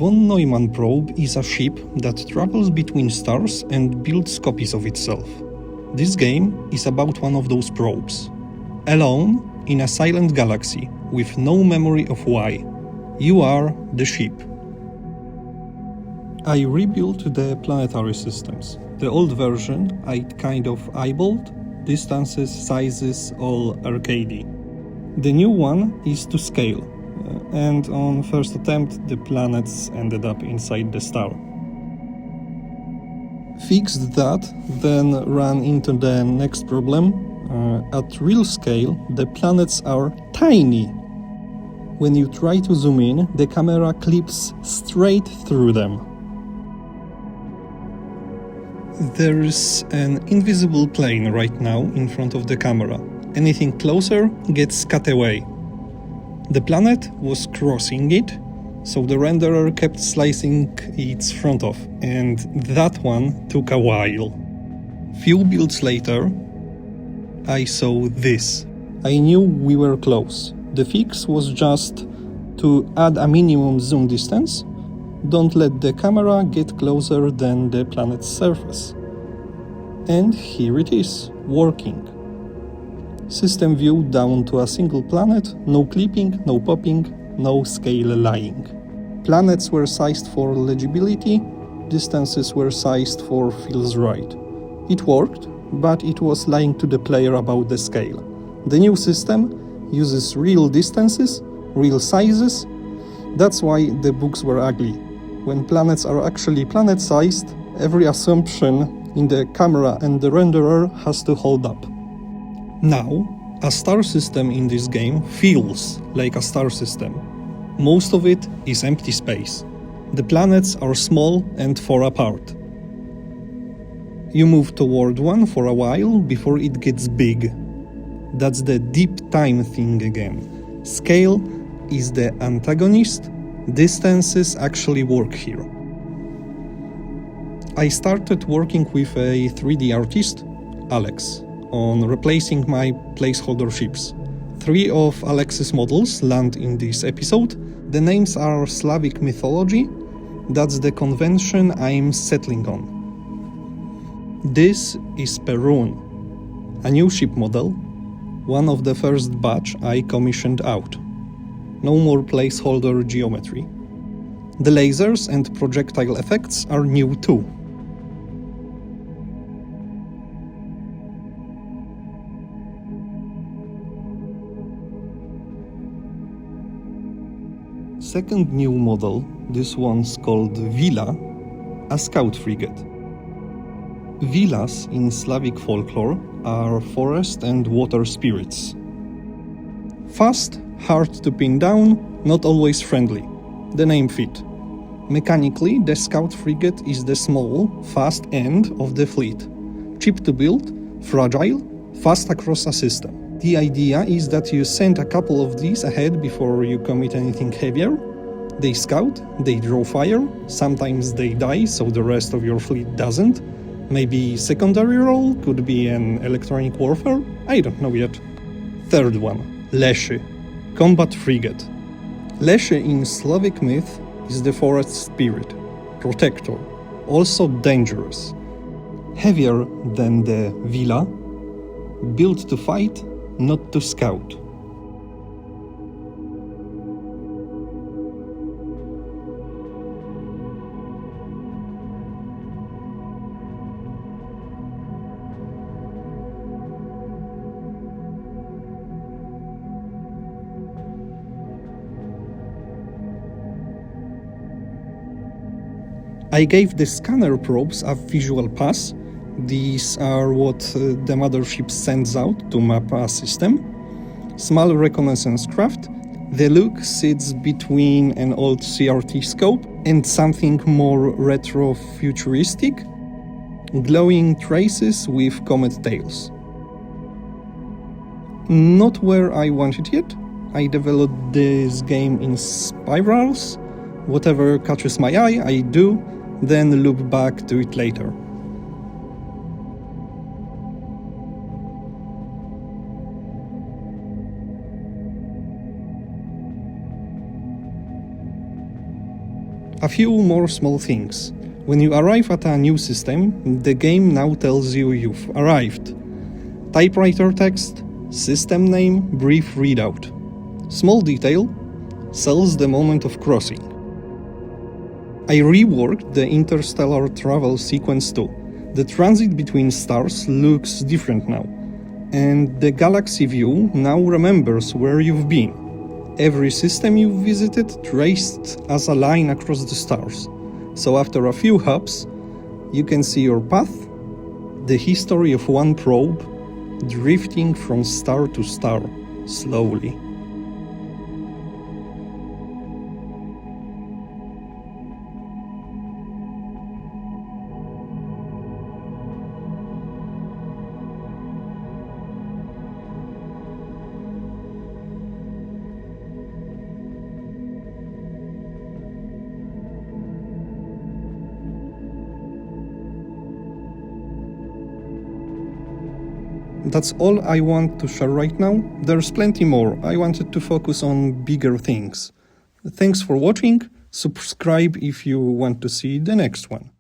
von Neumann probe is a ship that travels between stars and builds copies of itself. This game is about one of those probes. Alone in a silent galaxy with no memory of why, you are the ship. I rebuilt the planetary systems. The old version I kind of eyeballed, distances, sizes, all arcadey. The new one is to scale, and on first attempt the planets ended up inside the star. Fixed that, then ran into the next problem. At real scale, the planets are tiny. When you try to zoom in, the camera clips straight through them. There's an invisible plane right now in front of the camera. Anything closer gets cut away. The planet was crossing it, so the renderer kept slicing its front off, and that one took a while. Few builds later, I saw this. I knew we were close. The fix was just to add a minimum zoom distance. Don't let the camera get closer than the planet's surface. And here it is, working. System view down to a single planet, no clipping, no popping, no scale lying. Planets were sized for legibility, distances were sized for feels right. It worked, but it was lying to the player about the scale. The new system uses real distances, real sizes. That's why the books were ugly. When planets are actually planet-sized, every assumption in the camera and the renderer has to hold up. Now, a star system in this game feels like a star system. Most of it is empty space. The planets are small and far apart. You move toward one for a while before it gets big. That's the deep time thing again. Scale is the antagonist. Distances actually work here. I started working with a 3D artist, Alex, on replacing my placeholder ships. 3 of Alex's models land in this episode. The names are Slavic mythology. That's the convention I'm settling on. This is Perun, a new ship model, one of the first batch I commissioned out. No more placeholder geometry. The lasers and projectile effects are new too. Second new model, this one's called Wila, a scout frigate. Wilas in Slavic folklore are forest and water spirits. Fast, hard to pin down, not always friendly. The name fit. Mechanically, the scout frigate is the small, fast end of the fleet. Cheap to build, fragile, fast across a system. The idea is that you send a couple of these ahead before you commit anything heavier. They scout, they draw fire, sometimes they die so the rest of your fleet doesn't. Maybe secondary role, could be an electronic warfare, I don't know yet. Third one, Leshy, combat frigate. Leshy in Slavic myth is the forest spirit, protector, also dangerous. Heavier than the Wila, built to fight, not to scout. I gave the scanner probes a visual pass. These are what the mothership sends out to map a system. Small reconnaissance craft. The look sits between an old CRT scope and something more retro-futuristic. Glowing traces with comet tails. Not where I want it yet. I developed this game in spirals. Whatever catches my eye, I do, then loop back to it later. A few more small things. When you arrive at a new system, the game now tells you you've arrived. Typewriter text, system name, brief readout. Small detail, sells the moment of crossing. I reworked the interstellar travel sequence too. The transit between stars looks different now, and the galaxy view now remembers where you've been. Every system you've visited traced as a line across the stars, so after a few hops, you can see your path, the history of one probe, drifting from star to star, slowly. That's all I want to share right now. There's plenty more. I wanted to focus on bigger things. Thanks for watching. Subscribe if you want to see the next one.